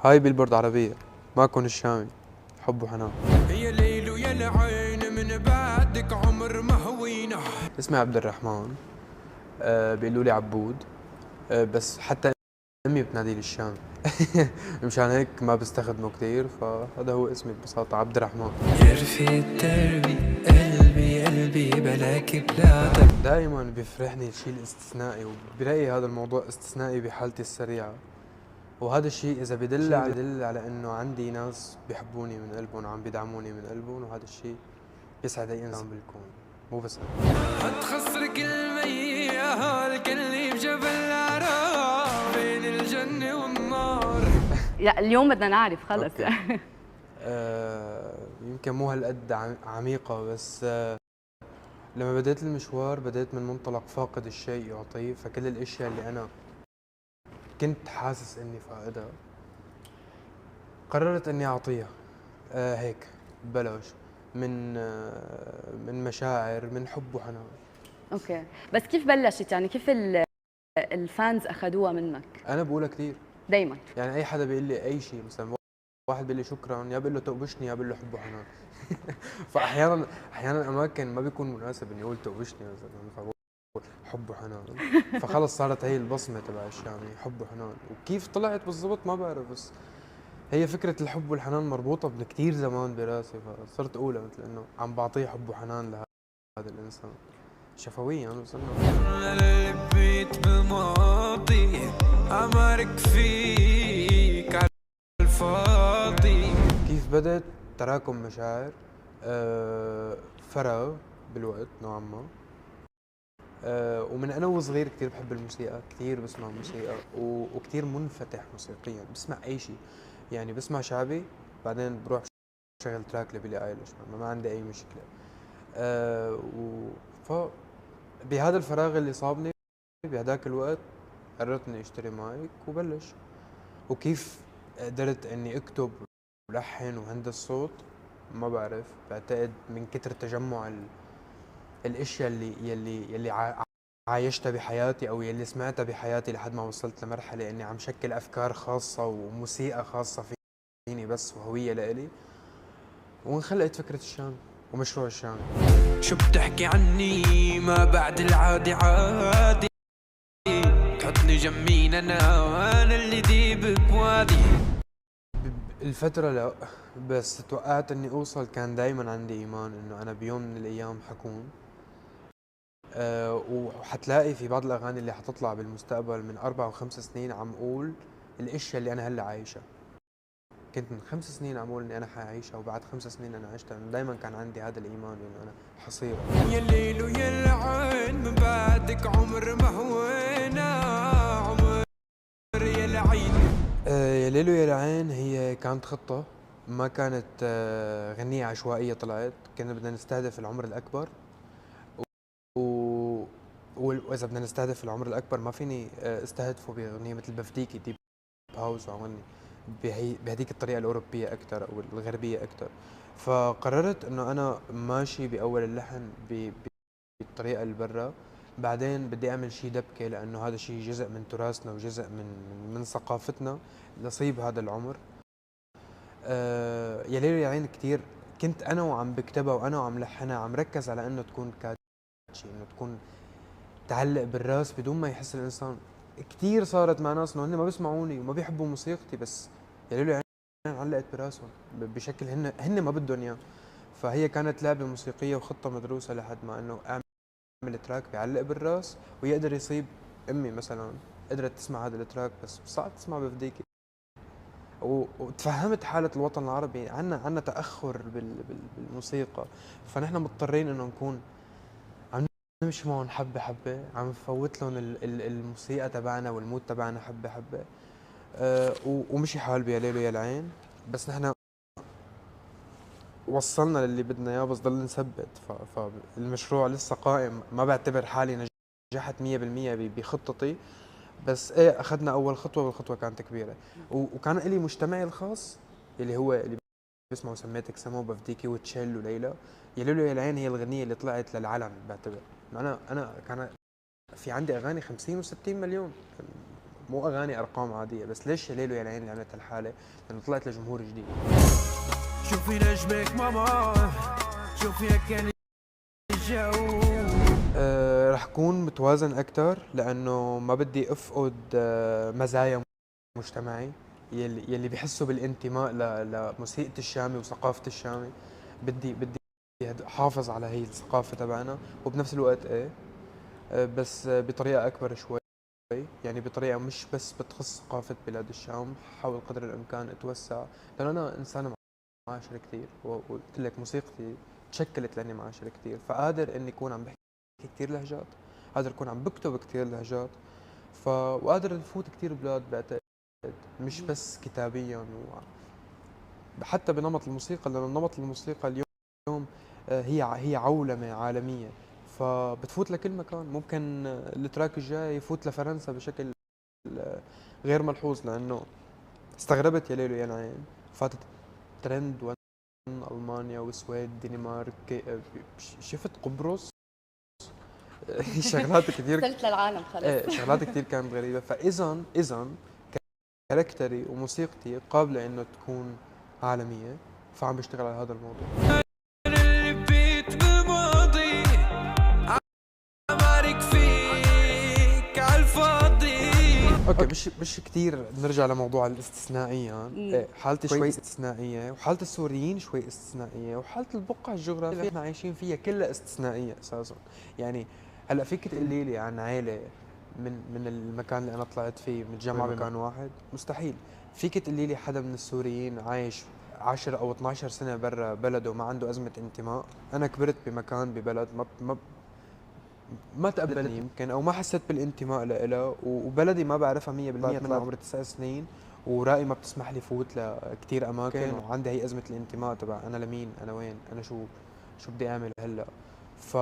هاي بيلبورد عربية، معكم الشامي، حب وحنان. يا ليل ويا العين من بعدك عمر ما هوينا. اسمي عبد الرحمن. بيقولوا لي عبود. بس حتى امي بتنادي لي الشامي. مشان هيك ما بستخدمه كثير، فهذا هو اسمي ببساطة، عبد الرحمن. يرفي الدربي قلبي قلبي بلاك بلا دائما بيفرحني الشيء الاستثنائي، وبرأيي هذا الموضوع استثنائي بحالتي السريعة. وهذا الشيء إذا بدل على إنه عندي ناس بيحبوني من قلبهم وعم بيدعموني من قلبهم، وهذا الشيء بيسعد أي إنسان بالكون، مو بس أنا. هتخسرك المياه اللي بجبل العراق بين الجنة والنار. لا اليوم بدنا نعرف خلص. يمكن مو هالقد عميقة، بس لما بديت المشوار بديت من منطلق فاقد الشيء يعطيه، فكل الاشياء اللي انا كنت حاسس اني فاقدها قررت اني اعطيها. هيك ببلاش، من مشاعر، من حب وحنان. اوكي، بس كيف بلشت؟ يعني كيف الفانز اخذوها منك؟ انا بقولها كثير دايما. يعني، اي حدا بيقول لي اي شيء، مثلا واحد بيقول لي شكرا، يا بقول له تقبشني يا بقول له حب وحنان. فاحيانا اماكن ما بيكون مناسب اني اقول تقبشني مثلا، فبقول حب وحنان. فخلص صارت هي البصمه تبع الشامي، حب وحنان. وكيف طلعت بالضبط ما بعرف، بس هي فكره الحب والحنان مربوطه من كثير زمان براسي، فصرت اقولها مثل انه عم بعطيه حب وحنان لهذا الانسان شفويا. وصلنا انا لبيت بماضي امرك فيك على الفاضي. كيف بدت تراكم مشاعر، فراغ بالوقت نوعا ما. ومن انا وصغير كثير بحب الموسيقى، كثير بسمع موسيقى، وكثير منفتح موسيقيا، بسمع اي شيء. يعني بسمع شعبي، بعدين بروح بشغل تراك لبيلي ايليش، ما عندي اي مشكله. أه و ف بهذا الفراغ اللي صابني بهداك الوقت قررت اني اشتري مايك وبلش. وكيف قدرت اني اكتب ولحن وهندس صوت، ما بعرف، بعتقد من كتر تجمع الاشياء يلي عايشتها بحياتي، او يلي سمعتها بحياتي، لحد ما وصلت لمرحله اني عم شكل افكار خاصه وموسيقى خاصه فيني بس، وهويه لإلي. وانخلقت فكره الشام ومشروع الشام. شو بتحكي عني ما بعد العادي عادي، تحطني جنبين وانا اللي ديب بوادي. الفترة لا، بس توقعت اني اوصل. كان دايما عندي ايمان انه انا بيوم من الايام حكون. وحتلاقي في بعض الاغاني اللي حتطلع بالمستقبل من 4 و5 سنين عم اقول الاشياء اللي انا هلا عايشها. كنت من 5 سنين عم اقول اني انا حعيشها، وبعد 5 سنين انا عشتها. دايما كان عندي هذا الايمان انه انا حصير. يا الليل ويا العين من بعدك عمر ما هوينا. عمر يا العين. يا ليل ويا العين هي كانت خطة، ما كانت غنية عشوائية طلعت. كنا بدنا نستهدف العمر الأكبر، و... وإذا بدنا نستهدف العمر الأكبر ما فيني استهدفه بأغنية مثل بفديكي ديب هاوس، وعملني بهديك الطريقة الأوروبية أكثر أو الغربية أكثر. فقررت إنه أنا ماشي بأول اللحن بالطريقة اللي برا، بعدين بدي أعمل شيء دبكة، لأنه هذا الشيء جزء من تراثنا وجزء من ثقافتنا لصيب هذا العمر. يا ليل يا عين كثير كنت أنا وعم بكتبها وأنا وعم لحنها عم ركز على إنه تكون كاتشي، إنه تكون تعلق بالراس بدون ما يحس الإنسان. كثير صارت مع ناس إنه هن ما بيسمعوني وما بيحبوا موسيقتي، بس يا ليل يا عين علقت براسهم بشكل هن ما بدهم إياه. فهي كانت لعبة موسيقية وخطة مدروسة لحد ما إنه أعمل تراك بيعلق بالراس ويقدر يصيب. أمي مثلا قدرت تسمع هذا التراك، بس صعب تسمع بفديكي. وتفهمت حالة الوطن العربي، عنا تأخر بالموسيقى، فنحن مضطرين إنه نكون عم نمشي معهم حبة حبة، عم نفوت لهم الموسيقى تبعنا والمود تبعنا حبة حبة. ومشي حال بيا ليل ويا العين. بس نحن وصلنا للي بدنا اياه، بس ضل نثبت. فالمشروع لسه قائم، ما بعتبر حالي نجحت 100% بخطتي، بس ايه اخذنا اول خطوه، والخطوه كانت كبيره. وكان لي مجتمعي الخاص اللي هو اللي بيسمعوا سميتك سمو بفديكي وتشيل وليلى. يا لولو يا العين هي الغنيه اللي طلعت للعلن بعتبر. انا كان في عندي اغاني 50 و60 مليون مو اغاني ارقام عاديه، بس ليش يا ليلو يا العين اللي عملت هالحاله؟ لانه طلعت لجمهور جديد. شوفي نجمك ماما، شوفي كان الجو. رح كون متوازن اكثر لانه ما بدي افقد مزايا مجتمعي يلي بيحسوا بالانتماء لموسيقى الشامي وثقافه الشامي. بدي احافظ على هي الثقافه تبعنا، وبنفس الوقت بس بطريقه اكبر شوي، يعني بطريقه مش بس بتخص ثقافه بلاد الشام. حاول قدر الامكان اتوسع، لانه انا انسان معاشر كثير، وقلت لك موسيقتي تشكلت لاني معاشر كثير، فقادر اني اكون عم بحكي كثير لهجات، قادر اكون عم بكتب كثير لهجات، وقادر افوت كثير بلاد بعتقد، مش بس كتابيا حتى بنمط الموسيقى، لانه نمط الموسيقى اليوم هي عولمه عالميه، فبتفوت لكل مكان. ممكن التراك الجاي يفوت لفرنسا بشكل غير ملحوظ، لانه استغربت يا ليلو يا العين فاتت ترند المانيا والسويد الدنمارك، شفت قبرص. شغلات كثير وصلت للعالم خلص. شغلات كثير كانت غريبه. فاذا كاركتري وموسيقتي قابله انه تكون عالميه، فعم بشتغل على هذا الموضوع. اللي بيت بماضي عمارك فيك عالفاضي. اوكي، مش كثير نرجع لموضوع الاستثنائية. حالتي شوي استثنائية، وحالة السوريين شوي استثنائية، وحالة البقعة الجغرافية اللي احنا عايشين فيها كلها استثنائية اساسا. يعني هلا فيك تقولي لي عن عائلة من المكان اللي انا طلعت فيه متجمع بمكان واحد؟ مستحيل. فيك تقولي لي حدا من السوريين عايش 10 او 12 سنة برا بلده وما عنده أزمة انتماء؟ انا كبرت بمكان ببلد ما تقبلني يمكن، او ما حسيت بالانتماء لها، وبلدي ما بعرفها 100%. من عمري 9 سنين ورائي ما بتسمح لي فوت لكثير اماكن، وعندي هي ازمه الانتماء تبع انا لمين، انا وين، انا شو بدي اعمل هلا. ف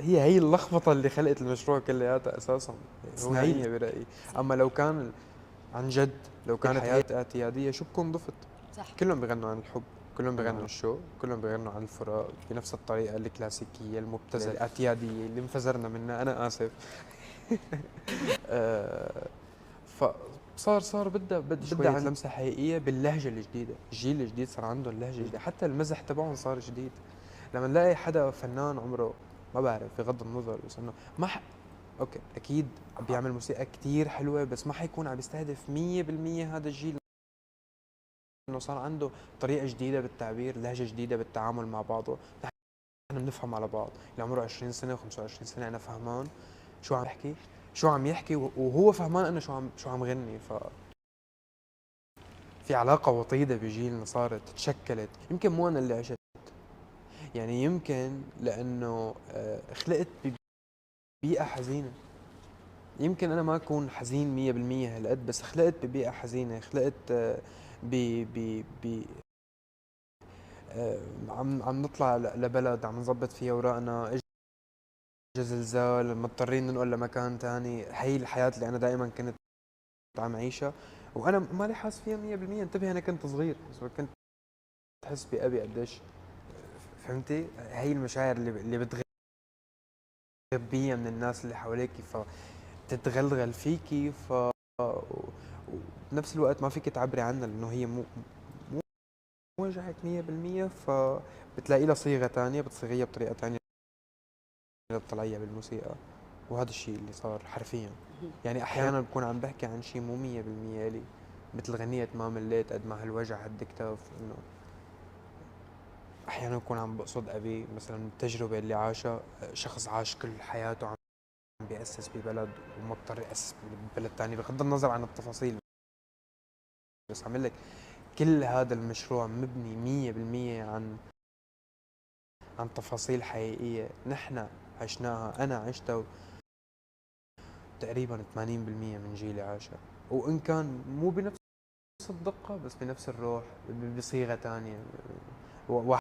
هي اللخبطه اللي خلقت المشروع كلياتها اساسا ثنائيه برايي. اما لو كان عن جد، لو كانت حياه اعتياديه، شو بكون ضفت؟ صح. كلهم بيغنوا عن الحب، كلهم بيغنوا عن الشوق، كلهم بيغنوا عن الفراق بنفس الطريقة الكلاسيكية المبتذلة الاعتيادية اللي انفجرنا منها. أنا آسف. فصار بدها شوية لمسة حقيقية باللهجة الجديدة. الجيل الجديد صار عنده اللهجة الجديدة، حتى المزح تبعهم صار جديد. لما نلاقي حدا فنان عمره ما بعرف بغض النظر، بس انه ما اوكي اكيد بيعمل موسيقى كتير حلوة، بس ما حيكون عم يستهدف 100% هذا الجيل، انه صار عنده طريقه جديده بالتعبير، لهجه جديده بالتعامل مع بعضه. نحن بنفهم على بعض. اللي عمره 20 سنه و25 سنه انا فهمان شو عم يحكي، شو عم يحكي، وهو فهمان انا شو عم غني. في علاقه وطيده بجيلنا صارت تشكلت. يمكن مو انا اللي عشت، يعني يمكن لانه خلقت ببيئه حزينه. يمكن انا ما اكون حزين 100% هالقد، بس خلقت ببيئه حزينه، خلقت ب ب ب عم نطلع لبلد عم نظبط فيها اوراقنا، اجى زلزال مضطرين ننقل لمكان ثاني. هي الحياه اللي انا دائما كنت عم اعيشها، وانا مالي حاس فيها 100%. انتبه انا كنت صغير، بس كنت احس بابي قديش. فهمتي؟ هي المشاعر اللي بتغبيها من الناس اللي حواليك، فتتغلغل فيكي، وبنفس الوقت ما فيك تعبري عنها لانه هي مو وجعك 100%. فبتلاقي لها صيغه ثانيه، بتصيغيها بطريقه ثانيه بتطلعيها بالموسيقى. وهذا الشيء اللي صار حرفيا. يعني احيانا بكون عم بحكي عن شيء مو 100% لي، مثل غنية ما مليت قد ما هالوجع هالكتاف. انه احيانا بكون عم بقصد ابي مثلا، التجربه اللي عاشها شخص عاش كل حياته عم بيأسس ببلد ومضطر يأسس ببلد ثاني، بغض النظر عن التفاصيل. بس عم لك كل هذا المشروع مبني 100% عن تفاصيل حقيقية نحن عشناها. أنا عشتها تقريبا 80% من جيلي عاشها، وإن كان مو بنفس الدقة بس بنفس الروح بصيغة تانية. واحد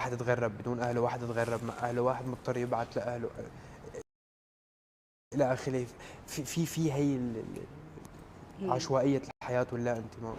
تغرب بدون أهله، واحد تغرب مع أهله، واحد مضطر يبعث لأهله إلى آخره. في هي عشوائية الحياة واللا انتماء.